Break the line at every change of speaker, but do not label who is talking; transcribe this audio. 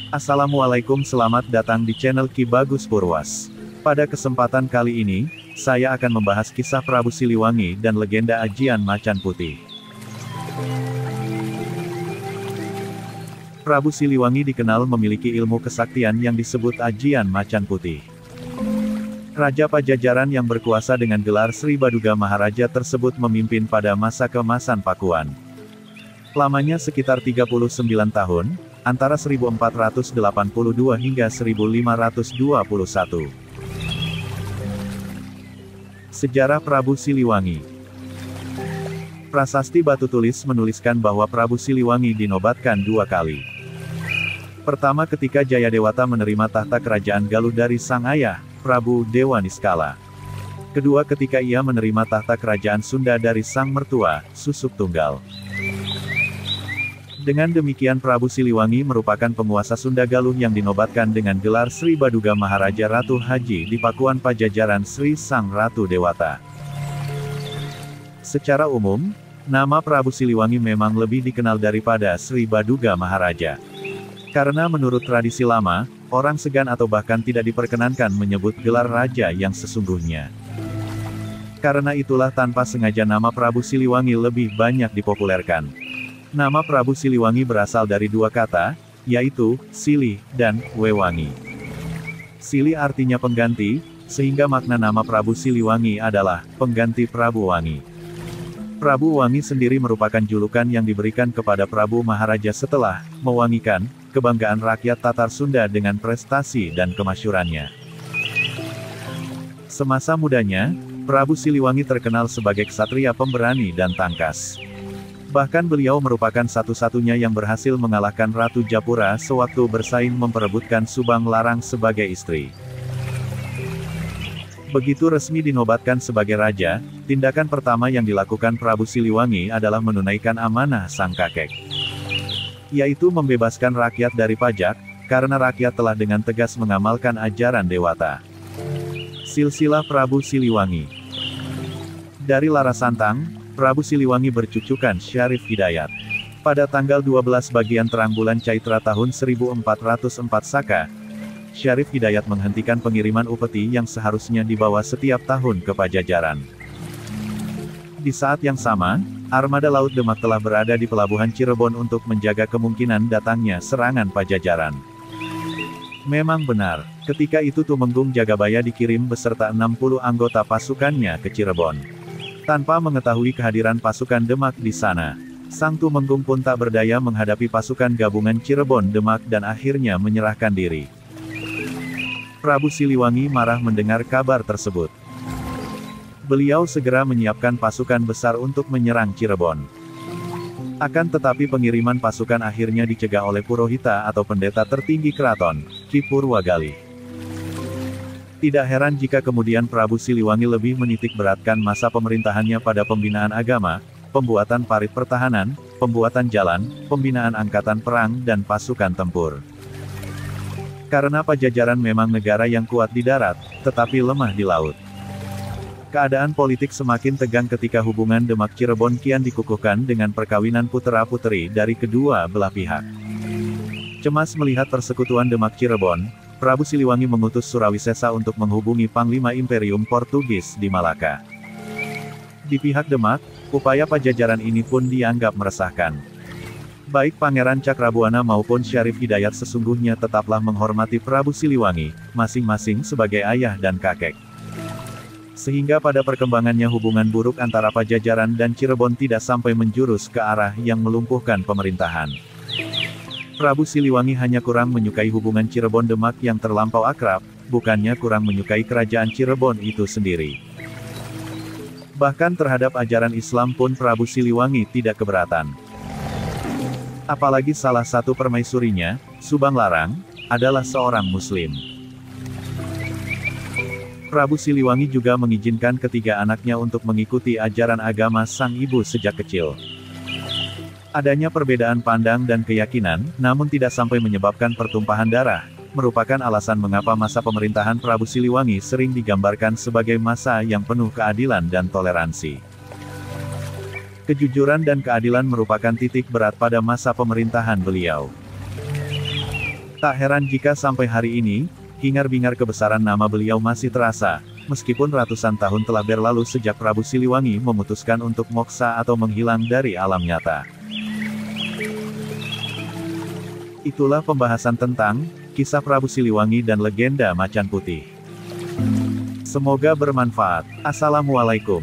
Assalamualaikum, selamat datang di channel Ki Bagus Purwas. Pada kesempatan kali ini, saya akan membahas kisah Prabu Siliwangi dan legenda Ajian Macan Putih. Prabu Siliwangi dikenal memiliki ilmu kesaktian yang disebut Ajian Macan Putih. Raja Pajajaran yang berkuasa dengan gelar Sri Baduga Maharaja tersebut memimpin pada masa keemasan Pakuan. Lamanya sekitar 39 tahun, antara 1482 hingga 1521. Sejarah Prabu Siliwangi. Prasasti Batu Tulis menuliskan bahwa Prabu Siliwangi dinobatkan 2 kali. Pertama ketika Jayadewata menerima tahta kerajaan Galuh dari sang ayah, Prabu Dewa Niskala. Kedua ketika ia menerima tahta kerajaan Sunda dari sang mertua, Susuk Tunggal. Dengan demikian Prabu Siliwangi merupakan penguasa Sunda Galuh yang dinobatkan dengan gelar Sri Baduga Maharaja Ratu Haji di Pakuan Pajajaran Sri Sang Ratu Dewata. Secara umum, nama Prabu Siliwangi memang lebih dikenal daripada Sri Baduga Maharaja. Karena menurut tradisi lama, orang segan atau bahkan tidak diperkenankan menyebut gelar raja yang sesungguhnya. Karena itulah tanpa sengaja nama Prabu Siliwangi lebih banyak dipopulerkan. Nama Prabu Siliwangi berasal dari 2 kata, yaitu, Sili, dan, Wewangi. Sili artinya pengganti, sehingga makna nama Prabu Siliwangi adalah, pengganti Prabu Wangi. Prabu Wangi sendiri merupakan julukan yang diberikan kepada Prabu Maharaja setelah, mewangikan, kebanggaan rakyat Tatar Sunda dengan prestasi dan kemasyurannya. Semasa mudanya, Prabu Siliwangi terkenal sebagai ksatria pemberani dan tangkas. Bahkan beliau merupakan satu-satunya yang berhasil mengalahkan Ratu Japura sewaktu bersaing memperebutkan Subang Larang sebagai istri. Begitu resmi dinobatkan sebagai raja, tindakan pertama yang dilakukan Prabu Siliwangi adalah menunaikan amanah sang kakek, yaitu membebaskan rakyat dari pajak, karena rakyat telah dengan tegas mengamalkan ajaran Dewata. Silsilah Prabu Siliwangi. Dari Larasantang, Prabu Siliwangi bercucukan Syarif Hidayat. Pada tanggal 12 bagian terang bulan Caitra tahun 1404 Saka, Syarif Hidayat menghentikan pengiriman upeti yang seharusnya dibawa setiap tahun ke Pajajaran. Di saat yang sama, armada Laut Demak telah berada di pelabuhan Cirebon untuk menjaga kemungkinan datangnya serangan Pajajaran. Memang benar, ketika itu Tumenggung Jagabaya dikirim beserta 60 anggota pasukannya ke Cirebon. Tanpa mengetahui kehadiran pasukan Demak di sana, Sang Tumenggung pun tak berdaya menghadapi pasukan gabungan Cirebon Demak dan akhirnya menyerahkan diri. Prabu Siliwangi marah mendengar kabar tersebut. Beliau segera menyiapkan pasukan besar untuk menyerang Cirebon. Akan tetapi pengiriman pasukan akhirnya dicegah oleh Purohita atau pendeta tertinggi keraton, Ki Purwagali. Tidak heran jika kemudian Prabu Siliwangi lebih menitik beratkan masa pemerintahannya pada pembinaan agama, pembuatan parit pertahanan, pembuatan jalan, pembinaan angkatan perang dan pasukan tempur. Karena Pajajaran memang negara yang kuat di darat, tetapi lemah di laut. Keadaan politik semakin tegang ketika hubungan Demak Cirebon kian dikukuhkan dengan perkawinan putera-puteri dari kedua belah pihak. Cemas melihat persekutuan Demak Cirebon, Prabu Siliwangi mengutus Surawisesa untuk menghubungi Panglima Imperium Portugis di Malaka. Di pihak Demak, upaya Pajajaran ini pun dianggap meresahkan. Baik Pangeran Cakrabuana maupun Syarif Hidayat sesungguhnya tetaplah menghormati Prabu Siliwangi, masing-masing sebagai ayah dan kakek. Sehingga pada perkembangannya hubungan buruk antara Pajajaran dan Cirebon tidak sampai menjurus ke arah yang melumpuhkan pemerintahan. Prabu Siliwangi hanya kurang menyukai hubungan Cirebon Demak yang terlampau akrab, bukannya kurang menyukai kerajaan Cirebon itu sendiri. Bahkan terhadap ajaran Islam pun Prabu Siliwangi tidak keberatan. Apalagi salah satu permaisurinya, Subang Larang, adalah seorang Muslim. Prabu Siliwangi juga mengizinkan ketiga anaknya untuk mengikuti ajaran agama sang ibu sejak kecil. Adanya perbedaan pandang dan keyakinan, namun tidak sampai menyebabkan pertumpahan darah, merupakan alasan mengapa masa pemerintahan Prabu Siliwangi sering digambarkan sebagai masa yang penuh keadilan dan toleransi. Kejujuran dan keadilan merupakan titik berat pada masa pemerintahan beliau. Tak heran jika sampai hari ini, hingar-bingar kebesaran nama beliau masih terasa, meskipun ratusan tahun telah berlalu sejak Prabu Siliwangi memutuskan untuk moksa atau menghilang dari alam nyata. Itulah pembahasan tentang kisah Prabu Siliwangi dan legenda Macan Putih. Semoga bermanfaat. Assalamualaikum.